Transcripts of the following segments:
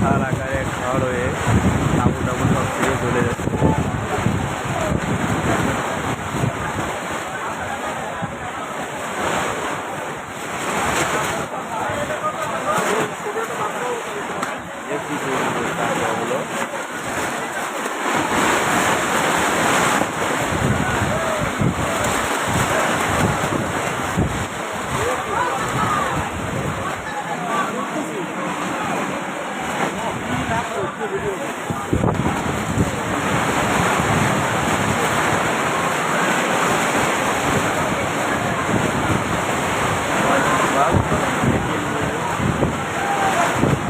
বিশাল আকারে ঝড় হয়ে তাবু টাবু সব ছিঁড়ে চলে যাচ্ছে। কি হলো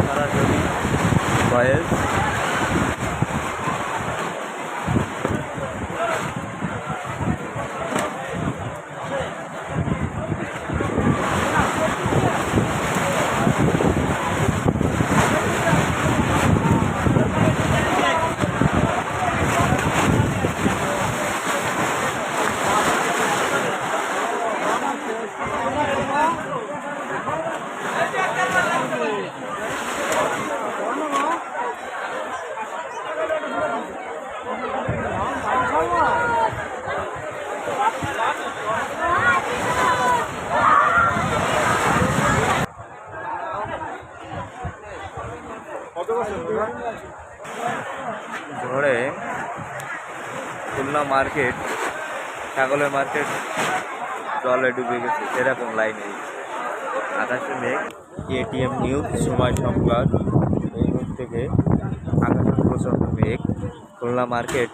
সরাসরি ভয়েস ঝড়ে খুলনা মার্কেট, ছাগলের মার্কেট জলে ডুবে গেছে, সেরকম লাইনে আকাশে মেঘ। এটিএম নিউজ সময় সংবাদ। এই মুখ থেকে আকাশে প্রচণ্ড মেঘ, খুলনা মার্কেট